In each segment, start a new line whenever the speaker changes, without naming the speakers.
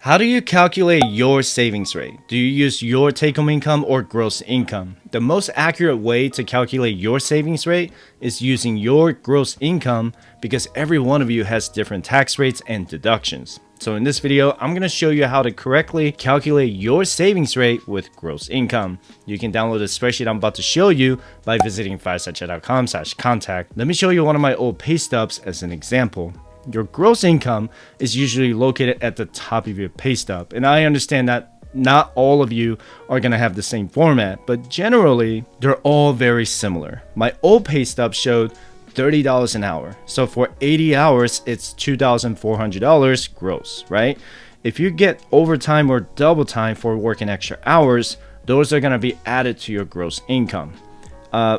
How do you calculate your savings rate? Do you use your take-home income or gross income? The most accurate way to calculate your savings rate is using your gross income because every one of you has different tax rates and deductions. So in this video, I'm going to show you how to correctly calculate your savings rate with gross income. You can download the spreadsheet I'm about to show you by visiting firesidechat.com/contact. Let me show you one of my old pay stubs as an example. Your gross income is usually located at the top of your pay stub. And I understand that not all of you are going to have the same format, but generally they're all very similar. My old pay stub showed $30 an hour. So for 80 hours, it's $2,400 gross, right? If you get overtime or double time for working extra hours, those are going to be added to your gross income.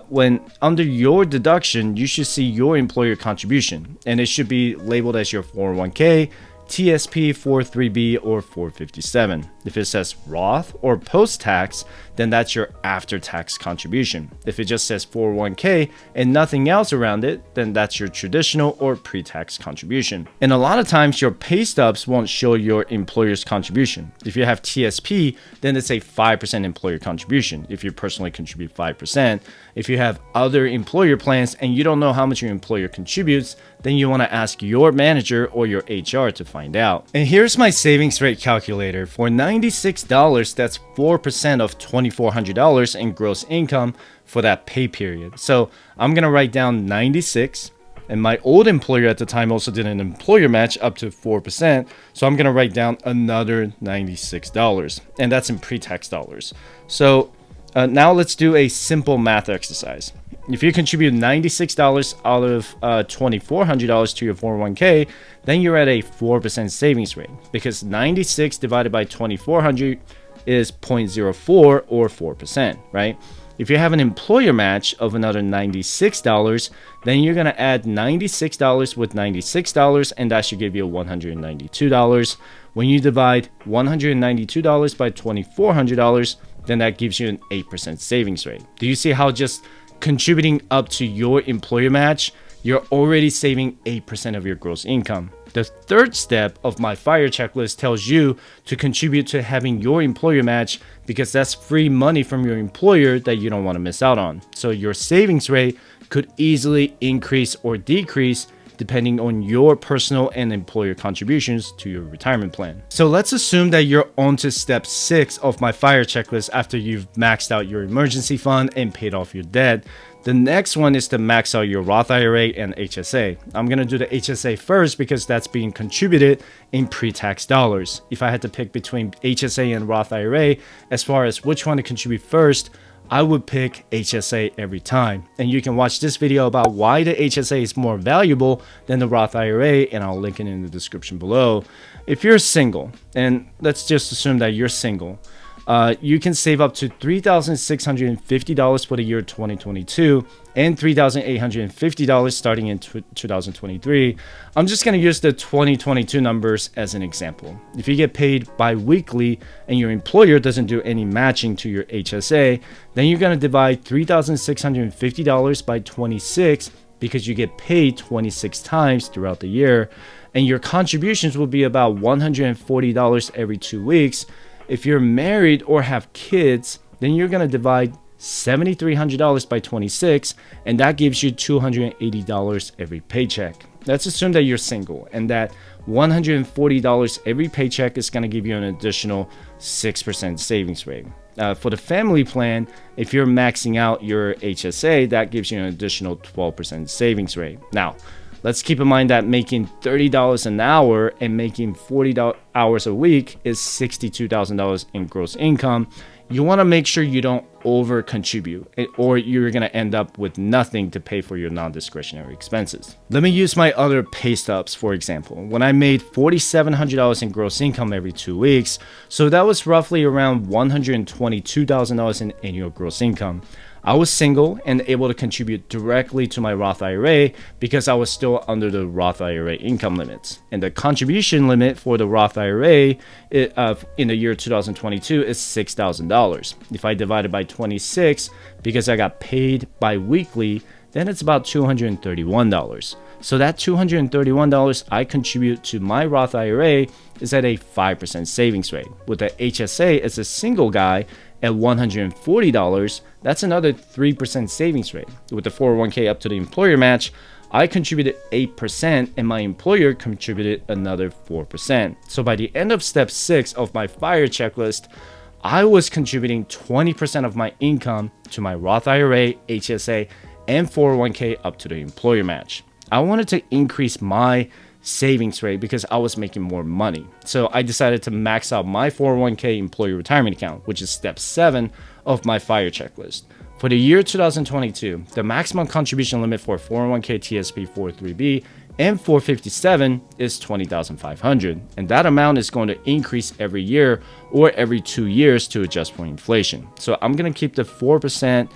When under your deduction, you should see your employer contribution, and it should be labeled as your 401k, TSP, 403b, or 457. If it says Roth or post-tax, then that's your after-tax contribution. If it just says 401k and nothing else around it, then that's your traditional or pre-tax contribution. And a lot of times your pay stubs won't show your employer's contribution. If you have TSP, then it's a 5% employer contribution if you personally contribute 5%. If you have other employer plans and you don't know how much your employer contributes, then you want to ask your manager or your HR to find out. And here's my savings rate calculator. For $96, that's 4% of $2,400 in gross income for that pay period. So I'm going to write down 96. And my old employer at the time also did an employer match up to 4%. So I'm going to write down another $96. And that's in pre-tax dollars. So now let's do a simple math exercise. If you contribute $96 out of $2,400 to your 401k, then you're at a 4% savings rate because 96 divided by 2,400 is 0.04 or 4%, right? If you have an employer match of another $96, then you're going to add $96 with $96, and that should give you $192. When you divide $192 by $2,400, then that gives you an 8% savings rate. Do you see how just contributing up to your employer match, you're already saving 8% of your gross income? The third step of my FIRE checklist tells you to contribute to having your employer match because that's free money from your employer that you don't want to miss out on. So your savings rate could easily increase or decrease depending on your personal and employer contributions to your retirement plan. So let's assume that you're on to step 6 of my FIRE checklist after you've maxed out your emergency fund and paid off your debt. The next one is to max out your Roth IRA and HSA. I'm going to do the HSA first because that's being contributed in pre-tax dollars. If I had to pick between HSA and Roth IRA, as far as which one to contribute first, I would pick HSA every time. And you can watch this video about why the HSA is more valuable than the Roth IRA, and I'll link it in the description below. If you're single, and let's just assume that you're single, you can save up to $3,650 for the year 2022 and $3,850 starting in 2023. I'm just going to use the 2022 numbers as an example. If you get paid bi-weekly and your employer doesn't do any matching to your HSA, then you're going to divide $3,650 by 26 because you get paid 26 times throughout the year. And your contributions will be about $140 every 2 weeks. If you're married or have kids, then you're going to divide $7,300 by 26, and that gives you $280 every paycheck. Let's assume that you're single and that $140 every paycheck is going to give you an additional 6% savings rate. For the family plan, if you're maxing out your HSA, that gives you an additional 12% savings rate. Now, let's keep in mind that making $30 an hour and making 40 hours a week is $62,000 in gross income. You want to make sure you don't over contribute or you're going to end up with nothing to pay for your non-discretionary expenses. Let me use my other pay stubs for example. When I made $4,700 in gross income every 2 weeks, so that was roughly around $122,000 in annual gross income. I was single and able to contribute directly to my Roth IRA because I was still under the Roth IRA income limits. And the contribution limit for the Roth IRA in the year 2022 is $6,000. If I divide it by 26, because I got paid bi-weekly, then it's about $231. So that $231 I contribute to my Roth IRA is at a 5% savings rate. With the HSA as a single guy at $140, that's another 3% savings rate. With the 401k up to the employer match, I contributed 8% and my employer contributed another 4%. So by the end of step 6 of my FIRE checklist, I was contributing 20% of my income to my Roth IRA, HSA, and 401k up to the employer match. I wanted to increase my savings rate because I was making more money. So I decided to max out my 401k employee retirement account, which is step 7 of my FIRE checklist. For the year 2022, the maximum contribution limit for 401k TSP 43B and 457 is $20,500, and that amount is going to increase every year or every 2 years to adjust for inflation. So I'm going to keep the 4%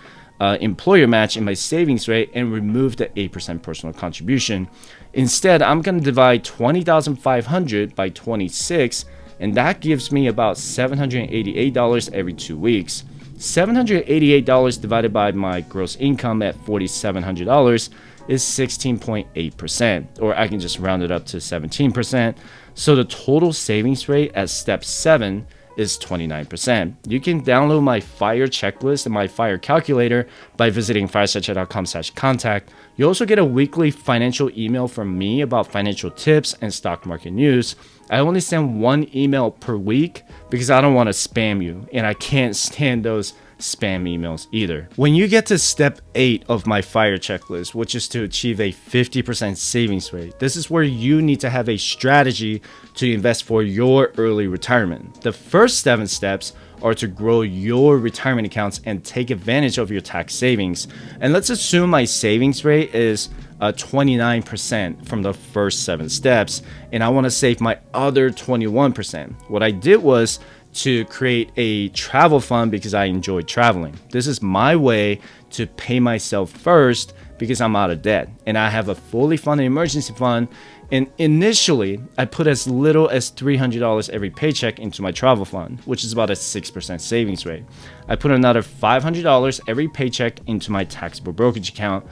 employer match in my savings rate and remove the 8% personal contribution. Instead, I'm going to divide $20,500 by 26, and that gives me about $788 every 2 weeks. $788 divided by my gross income at $4,700 is 16.8%, or I can just round it up to 17%. So the total savings rate at step 7 is 29%. You can download my FIRE checklist and my FIRE calculator by visiting firestartchat.com/contact. You also get a weekly financial email from me about financial tips and stock market news. I only send 1 email per week because I don't want to spam you, and I can't stand those spam emails either. When you get to step 8 of my FIRE checklist, which is to achieve a 50% savings rate, this is where you need to have a strategy to invest for your early retirement. The first 7 steps are to grow your retirement accounts and take advantage of your tax savings. And let's assume my savings rate is 29% from the first 7 steps, and I want to save my other 21%. What I did was to create a travel fund because I enjoy traveling. This is my way to pay myself first because I'm out of debt, and I have a fully funded emergency fund. And initially, I put as little as $300 every paycheck into my travel fund, which is about a 6% savings rate. I put another $500 every paycheck into my taxable brokerage account,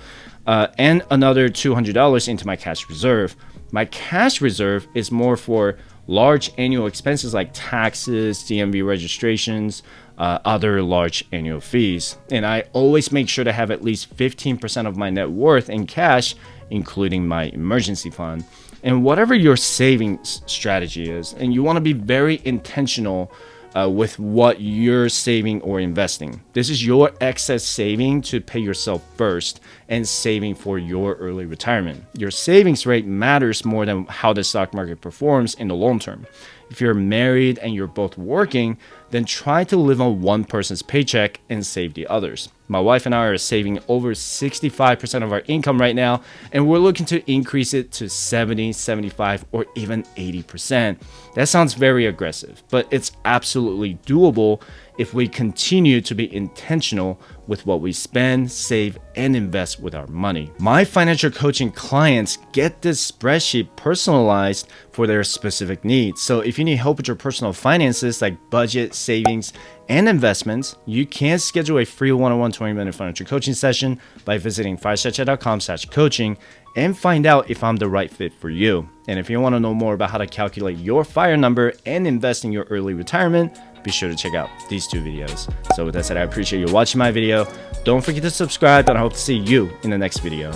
and another $200 into my cash reserve. My cash reserve is more for large annual expenses like taxes, DMV registrations, other large annual fees. And I always make sure to have at least 15% of my net worth in cash, including my emergency fund. And whatever your savings strategy is, and you want to be very intentional with what you're saving or investing. This is your excess saving to pay yourself first and saving for your early retirement. Your savings rate matters more than how the stock market performs in the long term. If you're married and you're both working, then try to live on one person's paycheck and save the others. My wife and I are saving over 65% of our income right now, and we're looking to increase it to 70, 75, or even 80%. That sounds very aggressive, but it's absolutely doable if we continue to be intentional with what we spend, save, and invest with our money. My financial coaching clients get this spreadsheet personalized for their specific needs. So if you need help with your personal finances like budget, savings, and investments, you can schedule a free one-on-one 20-minute financial coaching session by visiting firestartchat.com/coaching and find out if I'm the right fit for you. And if you want to know more about how to calculate your FIRE number and invest in your early retirement, be sure to check out these 2 videos. So with that said, I appreciate you watching my video. Don't forget to subscribe, and I hope to see you in the next video.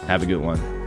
Have a good one.